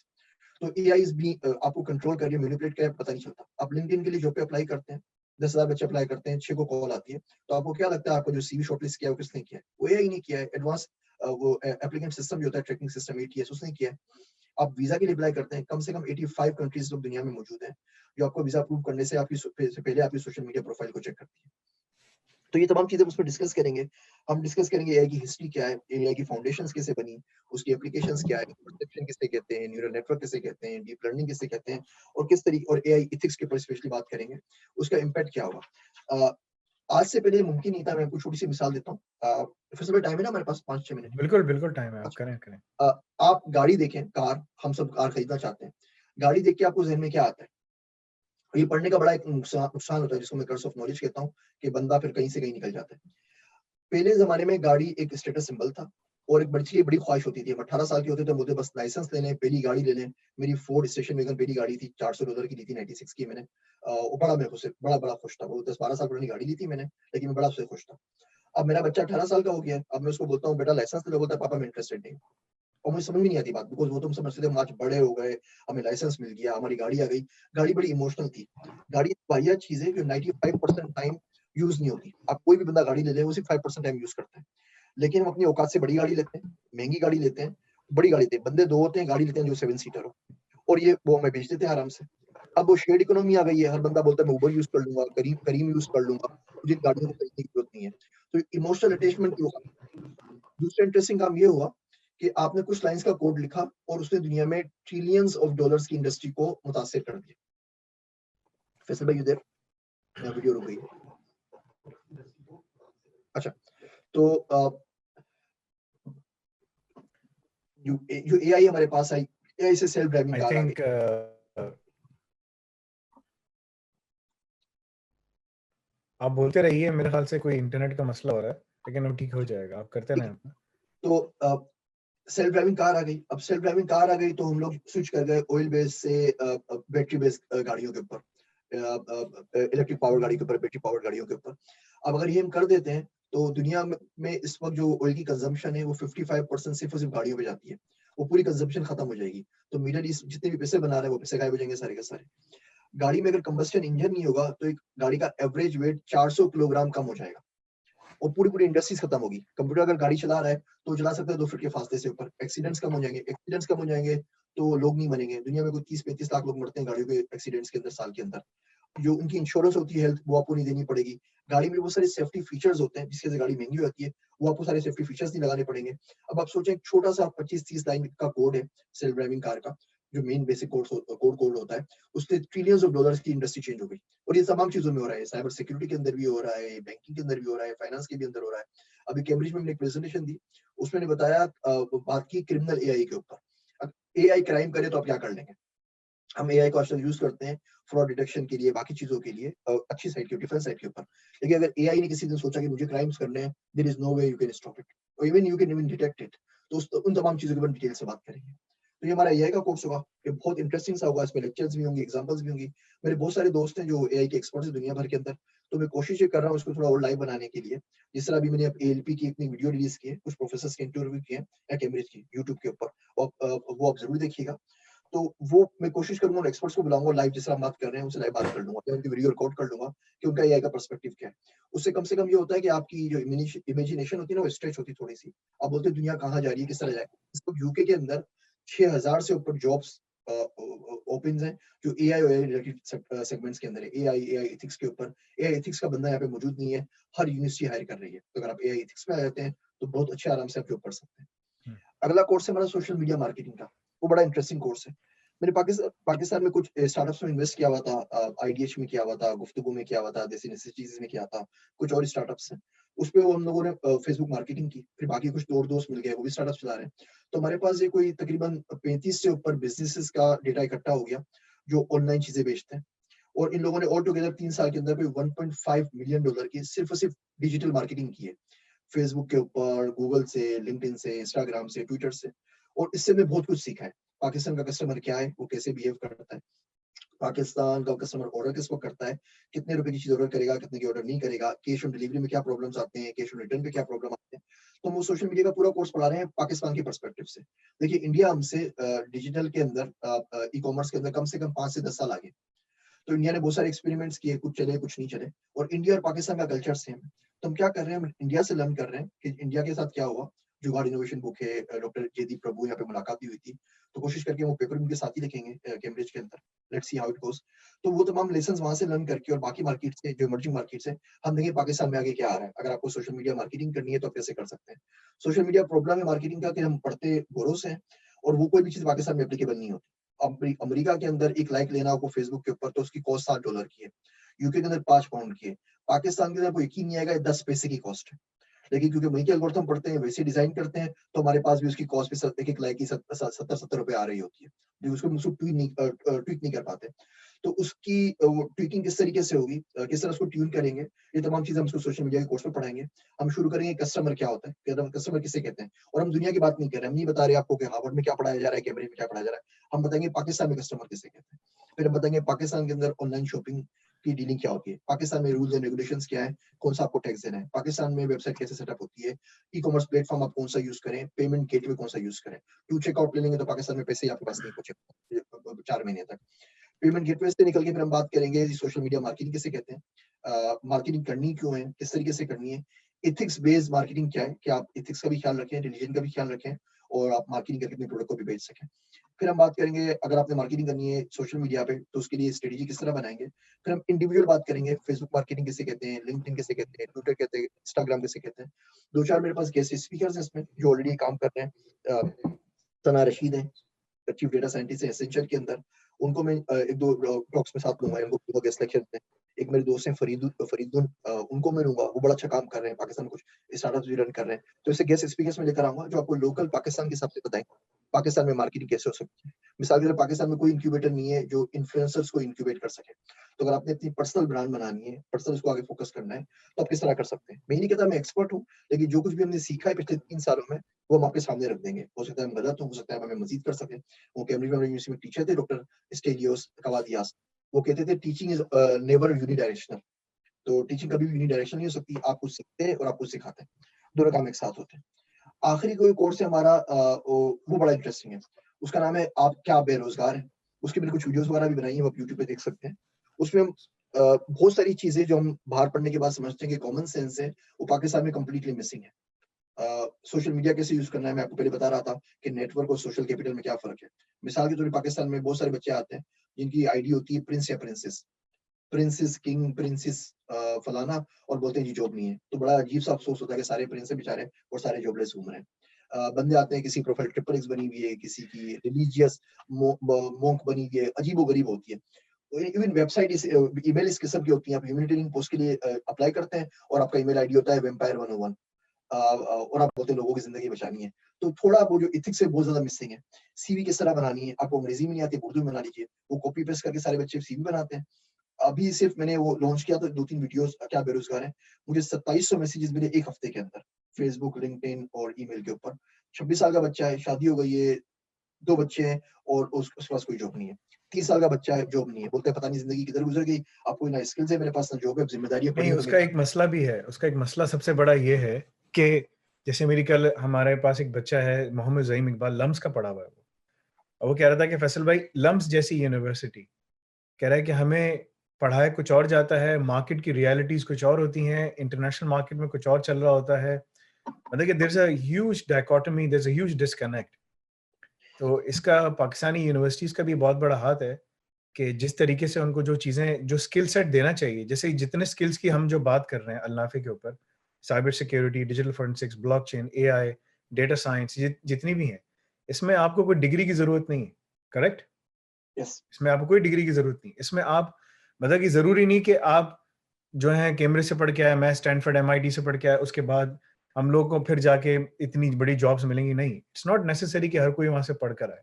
तो एआई इज बी आपको कंट्रोल कर रही है, मैनिपुलेट कर रहा है, पता नहीं चलता। आप लिंक्डइन के लिए जॉब पे अप्लाई करते हैं, 10,000 बच्चे अप्लाई करते हैं, 6 को कॉल आती है। तो आपको क्या लगता है आपका जो सीवी शॉर्टलिस्ट किया है वो किसने किया है? वो एआई ने किया है। एडवांस वो एप्लीकेंट सिस्टम जो होता है, ट्रैकिंग सिस्टम एटीएस उसने किया है। आप वीजा के लिए अप्लाई करते हैं, कम से कम 85 कंट्रीज लोग दुनिया में मौजूद हैं, जो आपको वीजा अप्रूव करने से पहले आपकी सोशल मीडिया प्रोफाइल को चेक करती है। तो ये तमाम चीज़ें हम उसमें डिस्कस करेंगे। हम डिस्कस करेंगे एआई की हिस्ट्री क्या है, एआई की फाउंडेशंस कैसे बनी, उसकी एप्लीकेशंस क्या है, परसेप्शन किसे कहते हैं, न्यूरल नेटवर्क किसे कहते हैं, डीप लर्निंग किसे कहते हैं और किस तरीके और एआई एथिक्स के ऊपर स्पेशली बात करेंगे। उसका इम्पैक्ट क्या होगा? आज से पहले मुमकिन नहीं था, मैं आपको छोटी-सी मिसाल देता हूँ। फिर से टाइम है ना हमारे पास 5-6 मिनट? बिल्कुल, बिल्कुल टाइम है, आप अच्छा। करें, करें। आप गाड़ी देखें, कार, हम सब कार खरीदना चाहते हैं। गाड़ी देख के आपको ज़हन में क्या आता है? ये पढ़ने का बड़ा एक नुकसान होता है जिसको मैं कर्स ऑफ नॉलेज कहता हूँ, कि बंदा फिर कहीं से कहीं निकल जाता है। पहले ज़माने में गाड़ी एक स्टेटस सिंबल था और एक बड़ी ख़्वाहिश होती थी। हम 18 साल के होते थे, हम बोलते बस लाइसेंस ले लें, पहली गाड़ी ले लें। मेरी फोर्ड स्टेशन वेगन पहली गाड़ी थी, $400 की ली थी, 96 की मैंने। वो बड़ा मैं उससे बड़ा खुश था। वो 10-12 साल पुरानी गाड़ी ली थी मैंने, लेकिन मैं बड़ा उससे खुश था। अब मेरा बच्चा 18 साल का हो गया है, अब मैं उसको बोलता हूँ, "बेटा लाइसेंस ले लो।" बोलता है, "पापा मैं इंटरेस्टेड नहीं हूँ।" और मुझे समझ में नहीं आती बात, बिकॉज़ वो तो हम समझते थे हम आज बड़े हो गए, हमें लाइसेंस मिल गया, हमारी गाड़ी आ गई। गाड़ी बड़ी इमोशनल थी। गाड़ी एक वाहियात चीज़ है जो 95% टाइम यूज़ नहीं होती। अब कोई भी बंदा गाड़ी ले ले, वो सिर्फ़ 5% टाइम यूज़ करता है। लेकिन हम अपनी औकात से बड़ी गाड़ी लेते हैं, महँगी गाड़ी लेते हैं, बड़ी गाड़ी लेते हैं। बंदे 2 होते हैं, गाड़ी लेते हैं जो 7 सीटर हो और ये वो हमें बेच देते हैं आराम से। अब वो शेयर्ड इकोनॉमी आ गई है, हर बंदा बोलता है मैं उबर यूज़ कर लूँगा, करीम करीम यूज़ कर लूँगा, मुझे इन गाड़ियों को खरीदने की ज़रूरत नहीं है। तो इमोशनल अटैचमेंट जो हुआ, दूसरा इंटरेस्टिंग काम ये हुआ कि आपने कुछ लाइन्स का कोड लिखा और उसने दुनिया में ट्रिलियंस ऑफ डॉलर्स की इंडस्ट्री को मुतासिर कर दिया। फैसल भाई यू देयर? या वीडियो रुक गई? अच्छा, तो जो एआई हमारे पास आई, एआई से सेल्फ ड्राइविंग आई कार आ गई। थिंक आप बोलते रहिए, मेरे ख़्याल से कोई इंटरनेट का मसला हो रहा है, लेकिन वो ठीक हो जाएगा, आप करते ठीक रहें है, अपना। तो सेल्फ ड्राइविंग कार आ गई। अब सेल्फ ड्राइविंग कार आ गई तो हम लोग स्विच कर गए ऑयल बेस से बैटरी बेस गाड़ियों के ऊपर, इलेक्ट्रिक पावर गाड़ी के ऊपर, बैटरी पावर गाड़ियों के ऊपर। अब अगर ये हम कर देते हैं तो दुनिया में इस वक़्त जो ऑयल की कंज़म्पशन है वो 55% सिर्फ़ और सिर्फ़ गाड़ियों पे जाती है। वो पूरी कंज़म्पशन खत्म हो जाएगी। तो मिडल ईस्ट जितने भी पैसे बना रहा है वो पैसे गायब हो जाएँगे सारे के सारे। गाड़ी में अगर कंबस्शन इंजन नहीं होगा तो एक गाड़ी का एवरेज वेट 400 किलोग्राम कम हो जाएगा। और पूरी-पूरी इंडस्ट्रीज़ खत्म होगी। कंप्यूटर अगर गाड़ी चला रहा है, तो चला सकता है 2 फीट के फासले से ऊपर। एक्सीडेंट्स कम हो जाएँगे, एक्सीडेंट्स कम हो जाएँगे, तो लोग नहीं मरेंगे। दुनिया में कोई 30-35 लाख लोग मरते हैं गाड़ियों के एक्सीडेंट्स के अंदर साल के अंदर। जो उनकी इंश्योरेंस होती है हेल्थ, वो आपको नहीं देनी पड़ेगी। गाड़ी में बहुत सारे सेफ्टी फीचर्स होते हैं, जिसकी वजह से गाड़ी महँगी हो जाती है, वो आपको सारे सेफ्टी फीचर्स नहीं लगाने पड़ेंगे। अब आप सोचें, एक छोटा-सा 25-30 लाइन का कोड है सेल्फ ड्राइविंग कार का, जो मेन बेसिक कोड होता है, उससे ट्रिलियंस ऑफ डॉलर्स की इंडस्ट्री चेंज हो गई। और ये तमाम चीज़ों में हो रहा है, साइबर सिक्योरिटी के अंदर भी हो रहा है, बैंकिंग के अंदर भी हो रहा है, फाइनेंस के भी अंदर हो रहा है। अभी कैम्ब्रिज में मैंने एक प्रेज़ेंटेशन दी, उसमें मैंने बताया बात की क्रिमिनल एआई के ऊपर। अब एआई क्राइम करे तो आप क्या कर लेंगे? हम एआई को आजकल यूज़ करते हैं फ्रॉड डिटेक्शन के लिए, बाकी चीज़ों के लिए अच्छी साइड के डिफेंस साइड के ऊपर। लेकिन अगर एआई ने किसी दिन सोचा कि मुझे क्राइम्स करने हैं, there is no way you can stop it और even you can even detect it. तो उन तमाम चीज़ों के बारे में डिटेल से बात करेंगे। तो ये हमारा एआई का कोर्स होगा, ये बहुत इंटरेस्टिंग सा होगा, इसमें लेक्चर्स भी होंगे, एग्ज़ाम्पल्स भी होंगी। मेरे बहुत सारे दोस्त हैं जो एआई के एक्सपर्ट्स हैं दुनिया भर के अंदर, तो मैं कोशिश ये कर रहा हूँ इसको थोड़ा और लाइव बनाने के लिए। जिस तरह अभी मैंने अब एएलपी की अपनी वीडियो रिलीज़ की है, कुछ प्रोफेसर्स के इंटरव्यू किए हैं कैम्ब्रिज की, यूट्यूब के ऊपर। और वो आप ज़रूर देखिएगा। तो वो मैं कोशिश करूँगा उन एक्सपर्ट्स को बुलाऊँगा लाइव, जिस तरह हम बात कर रहे हैं, उनसे लाइव बात कर लूँगा या उनकी वीडियो रिकॉर्ड कर लूँगा कि उनका एआई का पर्सपेक्टिव क्या है। उससे कम से कम ये होता है कि आपकी जो इमेजिनेशन होती है ना, वो स्ट्रेच होती है थोड़ी-सी। आप बोलते हैं दुनिया कहाँ जा रही है, किस तरह जाएगी। इस वक़्त यूके के अंदर 6000 से ऊपर जॉब्स ओपन्स हैं, जो एआई और एआई रिलेटेड सेगमेंट्स के अंदर है। एआई एथिक्स के ऊपर, एआई एथिक्स का बंदा यहाँ पे मौजूद नहीं है, हर यूनिवर्सिटी हायर कर रही है। तो अगर आप एआई एथिक्स में आ जाते हैं, तो बहुत अच्छे आराम से आप जॉब कर सकते हैं। हुँ। अगला कोर्स है हमारा सोशल मीडिया मार्केटिंग का, वो बड़ा इंटरेस्टिंग कोर्स है। मैंने पाकिस्तान में कुछ स्टार्टअप्स में इन्वेस्ट किया हुआ था, आईडीएच में किया हुआ था, गुफ्तगू में किया हुआ था, देसी नेसेसिटीज़ में किया था, कुछ और स्टार्टअप्स हैं। उसपे वो हम लोगों ने फेसबुक मार्केटिंग की, फिर बाकी कुछ और दोस्त मिल गए, वो भी स्टार्टअप चला रहे हैं। तो हमारे पास ये कोई तकरीबन 35 से ऊपर बिज़नेसेस का डेटा इकट्ठा हो गया, जो ऑनलाइन चीज़ें बेचते हैं। और इन लोगों ने ऑल टुगेदर 3 साल के अंदर कोई $1.5 मिलियन की सिर्फ़ और सिर्फ़ डिजिटल मार्केटिंग की है। फेसबुक के ऊपर, गूगल से, लिंक्डइन से, इंस्टाग्राम से, ट्विटर से। और इससे मैं बहुत कुछ सीखा है। पाकिस्तान का कस्टमर क्या है, वो कैसे बिहेव करता है, पाकिस्तान का कस्टमर ऑर्डर किस वक़्त करता है, कितने रुपए की चीज़ ऑर्डर करेगा, कितने की ऑर्डर नहीं करेगा, कैश ऑन डिलीवरी में क्या प्रॉब्लम्स आते हैं, कैश ऑन रिटर्न पे क्या प्रॉब्लम आते हैं। तो हम वो सोशल मीडिया का पूरा कोर्स पढ़ा रहे हैं पाकिस्तान के पर्सपेक्टिव से। देखिए, इंडिया हमसे डिजिटल के अंदर ई-कॉमर्स के अंदर कम से कम 5 से 10 साल आगे है। तो इंडिया ने बहुत सारे एक्सपेरिमेंट्स किए, कुछ चले, कुछ नहीं चले। और इंडिया और पाकिस्तान का कल्चर सेम है। तो हम क्या कर रहे हैं, हम इंडिया से लर्न कर रहे हैं कि इंडिया के साथ क्या हुआ। जुगाड़ इनोवेशन बुक है, डॉक्टर जयदीप प्रभु यहाँ पे मुलाकात भी हुई थी। तो कोशिश करके वो पेपर उनके साथ ही लिखेंगे कैम्ब्रिज के अंदर। Let's see how it goes. तो वो तमाम लेसन्स वहाँ से लर्न करके और बाकी मार्केट से, जो इमर्जिंग मार्केट्स हैं, हम देखेंगे पाकिस्तान में आगे क्या आ रहा है। अगर आपको सोशल मीडिया मार्केटिंग करनी है तो आप कैसे कर सकते हैं। सोशल मीडिया प्रॉब्लम है मार्केटिंग का कि हम पढ़ते गोरों से हैं और वो कोई भी चीज़ पाकिस्तान में एप्लीकेबल नहीं होती। अमेरिका के अंदर एक लाइक लेना आपको फेसबुक के ऊपर, तो उसकी कॉस्ट $7 की है। यूके के अंदर 5 पाउंड की है। पाकिस्तान के अंदर आपको यकीन नहीं आएगा, 10 पैसे की कॉस्ट है। लेकिन क्योंकि वहीं के एल्गोरिथम पढ़ते हैं, वैसे डिज़ाइन करते हैं, तो हमारे पास भी उसकी कॉस्ट भी एक-एक लाइक की ₹70-70 आ रही होती है। जो उसको हम उसको ट्वीक नहीं कर पाते। तो उसकी वो ट्वीकिंग किस तरीके से होगी, किस तरह उसको ट्यून करेंगे, ये तमाम चीज़ें हम उसको सोशल मीडिया के कोर्स में पढ़ाएँगे। हम शुरू करेंगे कस्टमर क्या होता है, कस्टमर किसे कहते हैं। और हम दुनिया की बात नहीं कर रहे हैं, हम नहीं बता रहे आपको कि हार्वर्ड में क्या पढ़ाया जा रहा है, कैम्ब्रिज में क्या पढ़ाया जा रहा है। हम बताएँगे पाकिस्तान में कस्टमर किसे कहते हैं। फिर हम बताएँगे पाकिस्तान के अंदर ऑनलाइन शॉपिंग की डीलिंग क्या होती है, पाकिस्तान में रूल्स एंड रेगुलेशंस क्या है, कौन-सा आपको टैक्स देना है, पाकिस्तान में वेबसाइट कैसे सेटअप होती है, ई-कॉमर्स प्लेटफ़ॉर्म आप कौन-सा यूज़ करें, पेमेंट गेटवे कौन-सा यूज़ करें। टू चेकआउट ले लेंगे तो पाकिस्तान में पैसे ही आपके पास नहीं पहुँचे 4 महीने तक। पेमेंट गेटवे से निकल के फिर हम बात करेंगे जी सोशल मीडिया मार्केटिंग किसे कहते हैं, मार्केटिंग करनी क्यों है, किस तरीके से करनी है, एथिक्स बेस्ड मार्केटिंग क्या है, कि आप एथिक्स का भी ख्याल रखें, रिलीजन का भी ख्याल रखें और आप मार्केटिंग करके अपने प्रोडक्ट को भी बेच सकें। फिर हम बात करेंगे अगर आपने मार्केटिंग करनी है सोशल मीडिया पे तो उसके लिए स्ट्रेटेजी किस तरह बनाएँगे। फिर हम इंडिविजुअल बात करेंगे, फेसबुक मार्केटिंग किसे कहते हैं, लिंक्डइन किसे कहते हैं, ट्विटर कहते हैं, इंस्टाग्राम किसे कहते हैं। 2-4 मेरे पास गेस्ट स्पीकर्स हैं इसमें जो ऑलरेडी काम कर रहे हैं। सना रशीद हैं, चीफ डेटा साइंटिस्ट है एसेंशियल के अंदर। उनको मैं 1-2 टॉक्स में साथ लूँगा, उनको पूरा गेस्ट लेक्चर दें। एक मेरे दोस्त हैं फरीदुन, उनको मैं लूँगा, वो बड़ा अच्छा काम कर रहे हैं, पाकिस्तान में कुछ स्टार्टअप्स भी रन कर रहे हैं। तो ऐसे गेस्ट स्पीकर्स मैं लेकर आऊँगा जो आपको लोकल पाकिस्तान के हिसाब से बताएँगे, पाकिस्तान में मार्केटिंग कैसे हो सकती है। मिसाल के लिए पाकिस्तान में कोई इन्क्यूबेटर नहीं है जो इन्फ्लुएंसर्स को इन्क्यूबेट कर सके। तो अगर आपने अपनी पर्सनल ब्रांड बनानी है, पर्सनल उसको आगे फोकस करना है, तो आप किस तरह कर सकते हैं। मैं ये नहीं कहता मैं एक्सपर्ट हूँ, लेकिन जो कुछ भी हमने सीखा है पिछले 3 सालों में, वो हम आपके सामने रख देंगे। हो सकता है हम गलत हों, हो सकता है हमें मज़ीद कर सकें। वो कैम्ब्रिज में यूनिवर्सिटी में टीचर थे डॉक्टर स्टेलियोस कवादियास। वो कहते थे टीचिंग इज़ नेवर यूनिडायरेक्शनल। तो टीचिंग कभी भी यूनिडायरेक्शनल नहीं हो सकती। आप कुछ सीखते हैं और आप कुछ सिखाते हैं। दोनों काम एक साथ होते हैं। आखिरी कोई कोर्स है हमारा वो बड़ा इंटरेस्टिंग है। उसका नाम है आप क्या बेरोज़गार हैं? उसकी मैंने कुछ वीडियोज़ वगैरह भी बनाई हैं, वो आप यूट्यूब पे देख सकते हैं। उसमें हम बहुत सारी चीज़ें जो हम बाहर पढ़ने के बाद समझते हैं कि कॉमन सेंस है, वो पाकिस्तान में कंप्लीटली मिसिंग है। सोशल मीडिया कैसे यूज़ करना है, मैं आपको पहले बता रहा था कि नेटवर्क और सोशल कैपिटल में क्या फ़र्क है। मिसाल के तौर पे पाकिस्तान में बहुत सारे बच्चे आते हैं, जिनकी आईडी होती है प्रिंस या प्रिंसेस। प्रिंसेस, किंग, प्रिंसेस फलाना, और बोलते हैं जी जॉब नहीं है। तो बड़ा अजीब-सा अफ़सोस होता है कि सारे प्रिंस हैं बेचारे और सारे जॉबलेस घूम रहे हैं। बंदे आते हैं, किसी प्रोफाइल ट्रिपल एक्स बनी हुई है, किसी की रिलीजियस मोंक बनी हुई है, अजीबो-गरीब होती है। इवन वेबसाइट ईमेल इस किस्म की होती है, आप ह्यूमैनिटेरियन पोस्ट के लिए अप्लाई करते हैं और आपका ईमेल आईडी होता है वैम्पायर 101, और आप बोलते हैं लोगों की ज़िंदगी बचानी है। तो थोड़ा वो जो एथिक्स है बहुत ज़्यादा मिसिंग है। सीवी किस तरह बनानी है, आपको अंग्रेज़ी में नहीं आती, उर्दू में बना लीजिए। वो कॉपी पेस्ट करके सारे बच्चे सीवी बनाते हैं। अभी सिर्फ मैंने वो लॉन्च किया तो 2-3 वीडियोज़ क्या बेरोज़गार हैं। मुझे 2700 मैसेजेस मिले 1 हफ्ते के अंदर, फेसबुक, लिंक्डइन और ईमेल के ऊपर। 26 साल का बच्चा है, शादी हो गई है, 2 बच्चे हैं और उसके पास कोई जॉब नहीं है। 30 साल का बच्चा है, जॉब नहीं है। बोलता है पता नहीं ज़िंदगी किधर गुज़र गई, अब कोई ना स्किल्स है मेरे पास, ना जॉब है, अब ज़िम्मेदारियाँ पड़ी नहीं, हैं तो उसका मेरे। एक मसला भी है। उसका एक मसला सबसे बड़ा ये है कि जैसे मेरी कल हमारे पास एक बच्चा है, मोहम्मद ज़हीम इकबाल, लम्स का पढ़ा हुआ है वो। और वो कह रहा था कि फैसल भाई, लम्स जैसी यूनिवर्सिटी, कह रहा है कि हमें पढ़ाया कुछ और जाता है, मार्केट की रियलिटीज़ कुछ और होती हैं, इंटरनेशनल मार्केट में कुछ और चल रहा होता है। मतलब कि there is a huge dichotomy, there is a huge disconnect. तो इसका पाकिस्तानी यूनिवर्सिटीज़ का भी बहुत बड़ा हाथ है कि जिस तरीके से उनको जो चीज़ें, जो स्किल सेट देना चाहिए, जैसे जितने स्किल्स की हम जो बात कर रहे हैं अल-नाफ़े के ऊपर, cyber security, digital forensics, blockchain, AI, data science, जितनी भी हैं, इसमें आपको कोई डिग्री की ज़रूरत नहीं है, करेक्ट? यस, इसमें आपको कोई डिग्री की ज़रूरत नहीं। इसमें आप, मतलब कि ज़रूरी नहीं कि आप जो है कैम्ब्रिज से पढ़ के आए, मैं स्टैनफोर्ड, एमआईटी से पढ़ के आया, उसके बाद हम लोग को फिर जाके इतनी बड़ी जॉब्स मिलेंगी, नहीं। इट्स नॉट नेसेसरी कि हर कोई वहाँ से पढ़ कर आए।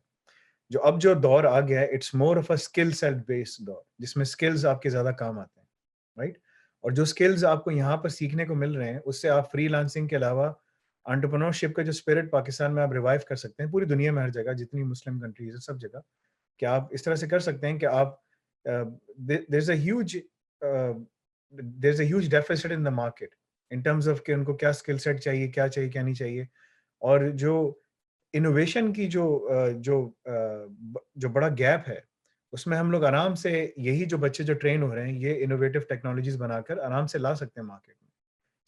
जो अब जो दौर आ गया है, it's more of a skill set based दौर, जिसमें स्किल्स आपके ज़्यादा काम आते हैं, राइट? और जो स्किल्स आपको यहाँ पर सीखने को मिल रहे हैं, उससे आप फ्रीलांसिंग के अलावा एंटरप्रेन्योरशिप का जो स्पिरिट पाकिस्तान में आप रिवाइव कर सकते हैं, पूरी दुनिया में हर जगह, जितनी मुस्लिम कंट्रीज़ है, सब जगह। कि आप इस तरह से कर सकते हैं कि आप there is a huge there is a huge deficit in the market in terms of कि उनको क्या स्किल सेट चाहिए, क्या नहीं चाहिए। और जो इनोवेशन की जो बड़ा गैप है, उसमें हम लोग आराम से यही जो बच्चे जो ट्रेन हो रहे हैं, ये इनोवेटिव टेक्नोलॉजीज़ बनाकर आराम से ला सकते हैं मार्केट में।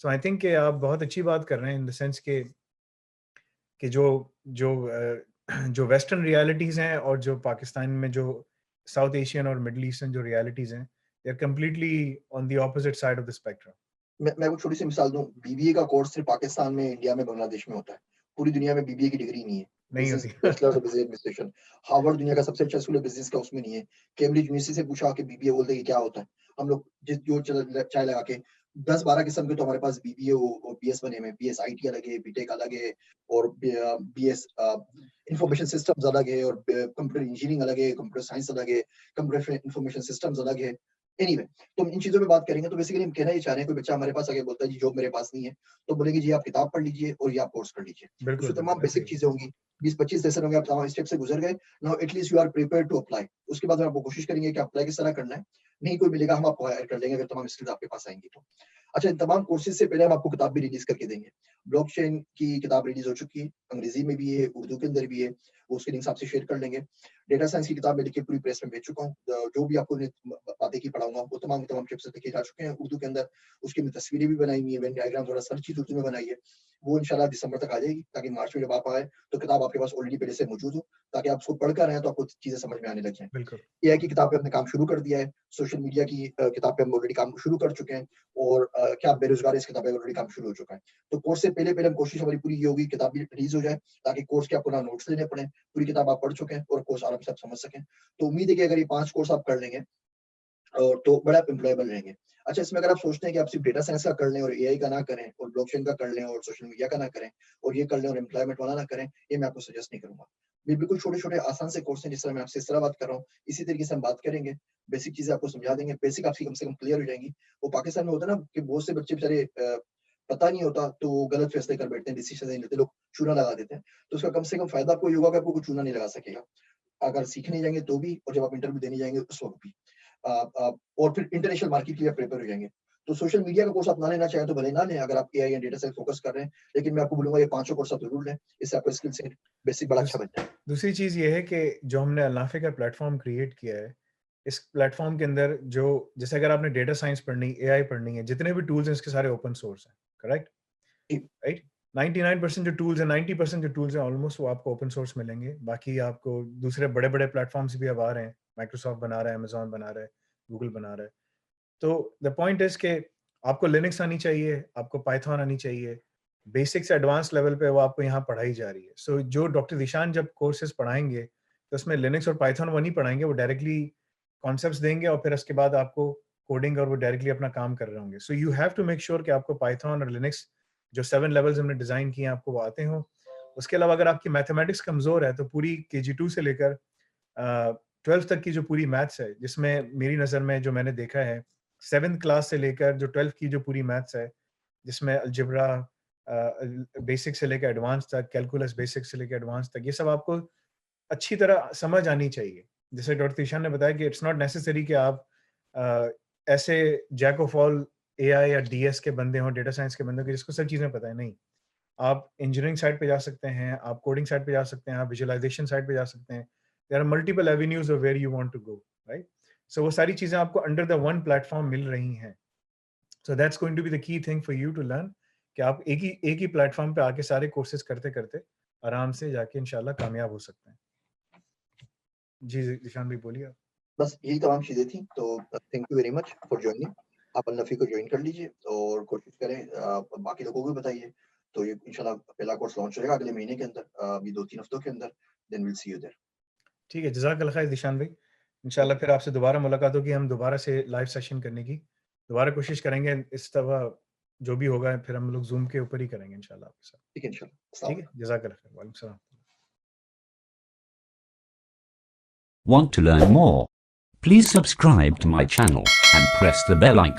सो आई थिंक कि आप बहुत अच्छी बात कर रहे हैं इन द सेंस कि जो जो वेस्टर्न रियलिटीज़ हैं और जो पाकिस्तान में जो साउथ एशियन और मिडल ईस्टर्न जो रियलिटीज़ हैं, they are completely on the opposite side of the spectrum. मैं आपको छोटी-सी मिसाल दूँ, बीबीए का कोर्स सिर्फ पाकिस्तान में, इंडिया में, बांग्लादेश में होता है। पूरी दुनिया में बीबीए की डिग्री नहीं है। नहीं बिज़नेस होती। Bachelors of business administration. Harvard दुनिया का सबसे अच्छा स्कूल है बिज़नेस का, उसमें नहीं है। कैम्ब्रिज यूनिवर्सिटी से पूछा कि बीबीए बोलते हैं कि क्या होता है? हम लोग जिस जो चाय लगा के 10-12 किस्म के तो हमारे पास बीबीए और बीएस बने हुए हैं। बीएस आईटी अलग है, बीटेक अलग है और बीएस इन्फॉर्मेशन सिस्टम्स अलग है और कंप्यूटर इंजीनियरिंग अलग है, कंप्यूटर साइंस अलग है, कंप्यूटर इन्फॉर्मेशन सिस्टम्स अलग है। एनीवे, तो इन चीज़ों पे बात करेंगे तो बेसिकली हम कहना ये चाह रहे हैं, कोई बच्चा हमारे पास आके बोलता है जी जॉब मेरे पास नहीं है, तो बोलेंगे जी आप किताब पढ़ लीजिए और ये आप कोर्स कर लीजिए। बिल्कुल, उसमें तमाम बिल्कुल, ऐसे बेसिक ही। चीज़ें होंगी, 20-25 लेसन होंगे, आप तमाम स्टेप से गुज़र गए, now at least you are prepared to apply. उसके बाद हम आपको कोशिश करेंगे कि अप्लाई किस तरह करना है, नहीं कोई मिलेगा हम आपको हायर कर लेंगे अगर तमाम स्किल्स आपके पास आएँगी तो। अच्छा, इन तमाम कोर्सेज़ से पहले हम आपको किताब भी रिलीज़ करके देंगे। ब्लॉकचेन की किताब रिलीज़ हो चुकी है, अंग्रेज़ी में भी है, उर्दू के अंदर भी है, वो उसके लिंक्स आपसे शेयर कर लेंगे। डेटा साइंस की किताब मैं लिख के पूरी प्रेस में भेज चुका हूँ। जो भी आपको बातें की पढ़ाऊँगा, वो तमाम के तमाम चैप्टर्स लिखे जा चुके हैं उर्दू के अंदर। उसकी मैं तस्वीरें भी बनाई हुई हैं, वेन डायग्राम्स और हर चीज़ उर्दू में बनाई है। वो इंशाल्लाह दिसंबर तक आ जाएगी, ताकि मार्च में जब आप आएँ, तो किताब आपके पास ऑलरेडी पहले से मौजूद हो, ताकि आप उसको पढ़ कर आएँ, तो आपको चीज़ें समझ में आने लग जाएँ। बिल्कुल, एआई की किताब पे हमने काम शुरू कर दिया है, सोशल मीडिया की किताब पे हम ऑलरेडी काम शुरू कर चुके हैं और क्या बेरोज़गार है इस किताब पे ऑलरेडी काम शुरू हो चुका है। तो कोर्स से पहले-पहले हम कोशिश हमारी पूरी ये होगी किताब भी रिलीज़ हो जाए, ताकि कोर्स के आपको ना नोट्स लेने पड़ें, पूरी किताब आप पढ़ चुके हैं और कोर्स आराम से आप समझ सकें। तो उम्मीद है कि अगर ये 5 कोर्स आप कर लेंगे और तो बड़ा आप एम्प्लॉयबल रहेंगे। अच्छा, इसमें अगर आप सोचते हैं कि आप सिर्फ डेटा साइंस का कर लें और एआई का ना करें और ब्लॉकचेन का कर लें और सोशल मीडिया का ना करें और ये कर लें और एम्प्लॉयमेंट वाला ना करें, ये मैं आपको सजेस्ट नहीं करूँगा। ये बिल्कुल छोटे-छोटे आसान से कोर्स हैं, जिस तरह मैं आपसे इस तरह बात कर रहा हूँ, इसी तरीके से हम बात करेंगे, बेसिक चीज़ें आपको समझा देंगे, बेसिक आपकी कम से कम क्लियर हो जाएँगी। वो पाकिस्तान में होता है ना कि बहुत से बच्चे बेचारे पता नहीं होता तो वो गलत फैसले कर बैठते हैं, डिसीज़न नहीं लेते, लोग चूना लगा देते हैं। तो उसका कम से कम फ़ायदा आपको ये होगा कि आपको कोई चूना नहीं लगा सकेगा। अगर सीखने जाएँगे तो भी और जब आप इंटरव्यू देने जाएँगे उस वक़्त भी। और फिर इंटरनेशनल मार्केट के लिए आप प्रिपेयर हो जाएँगे। तो सोशल मीडिया का कोर्स आप ना लेना चाहें तो भले ना लें, अगर आप एआई या डेटा साइंस फोकस कर रहे हैं। लेकिन मैं आपको बोलूँगा ये पाँचों कोर्स आप ज़रूर लें, इससे आपका स्किल सेट बेसिक बड़ा अच्छा दूस बन जाएगा। दूसरी चीज़ ये है कि जो हमने अल-नाफ़े का प्लेटफ़ॉर्म क्रिएट किया है, इस प्लेटफ़ॉर्म के अंदर जो, जैसे अगर आपने डेटा साइंस पढ़नी, एआई पढ़नी है, जितने भी टूल्स हैं इसके सारे ओपन सोर्स हैं, करेक्ट? जी, राइट? 99% जो टूल्स हैं, 90% जो टूल्स हैं ऑलमोस्ट, वो आपको ओपन सोर्स मिलेंगे। बाकी आपको दूसरे बड़े-बड़े प्लेटफ़ॉर्म्स भी अब आ रहे हैं। माइक्रोसॉफ्ट बना रहा है, अमेज़न बना रहा है, गूगल बना रहा है। तो द पॉइंट इज कि आपको लिनक्स आनी चाहिए, आपको पाइथन आनी चाहिए, बेसिक से एडवांस लेवल पे वो आपको यहाँ पढ़ाई जा रही है। सो जो डॉक्टर ज़ीशान जब कोर्सेज़ पढ़ाएँगे, तो उसमें लिनक्स और पाइथन वो नहीं पढ़ाएँगे, वो डायरेक्टली कॉन्सेप्ट्स देंगे और फिर उसके बाद आपको कोडिंग और वो डायरेक्टली अपना काम कर रहे होंगे। So you have to make sure कि आपको पाइथन और लिनक्स जो 7 लेवल्स हमने डिज़ाइन किए हैं, आपको वो आते हों। उसके अलावा अगर आपकी मैथमेटिक्स कमज़ोर है, तो पूरी केजी 2 से लेकर 12th तक की जो पूरी मैथ्स है, जिसमें मेरी नज़र में जो मैंने देखा है, 7th क्लास से लेकर जो 12th की जो पूरी मैथ्स है, जिसमें अलजेब्रा बेसिक से लेकर एडवांस तक, कैलकुलस बेसिक से लेकर एडवांस तक, ये सब आपको अच्छी तरह समझ आनी चाहिए। जैसे डॉक्टर ईशान ने बताया कि इट्स नॉट नेसेसरी कि आप ऐसे जैक ऑफ ऑल एआई या डीएस के बंदे हों, डेटा साइंस के बंदे हों, कि जिसको सब चीज़ें पता है, नहीं। आप इंजीनियरिंग साइड पे जा सकते हैं, आप कोडिंग साइड पे जा सकते हैं, आप विजुअलाइज़ेशन साइड पे जा सकते हैं। There are multiple avenues of where you want to go, right? So वो सारी चीज़ें आपको अंडर द वन प्लेटफ़ॉर्म मिल रही हैं। So that's going to be the key thing for you to learn कि आप एक ही प्लेटफ़ॉर्म पे आके सारे कोर्सेज़ करते-करते आराम से जाके इंशाल्लाह कामयाब हो सकते हैं। जी, ज़ीशान भाई बोलिए आप। बस यही तमाम चीज़ें थी, तो thank you very much for joining. आप अल-नफ़ी को जॉइन कर लीजिए और कोशिश करें, बाकी लोगों को भी बताइए। तो ये इंशाल्लाह पहला कोर्स लॉन्च होएगा अगले महीने के अंदर, अभी 2-3 हफ्तों के अंदर, then will see you there. ठीक है, जज़ाकल्लाह खैर ज़ीशान भाई। इंशाल्लाह फिर आपसे दोबारा मुलाकात होगी, हम दोबारा से लाइव सेशन करने की दोबारा कोशिश करेंगे। इस दफ़ा जो भी होगा फिर हम लोग ज़ूम के ऊपर ही करेंगे इंशाल्लाह आपके साथ। ठीक है इंशाल्लाह। अस्सलाम ठीक है, वालेकुम। जज़ाकल्लाह खैर। वालेकुम सलाम। Want to learn more? Please subscribe to my channel and press the bell icon.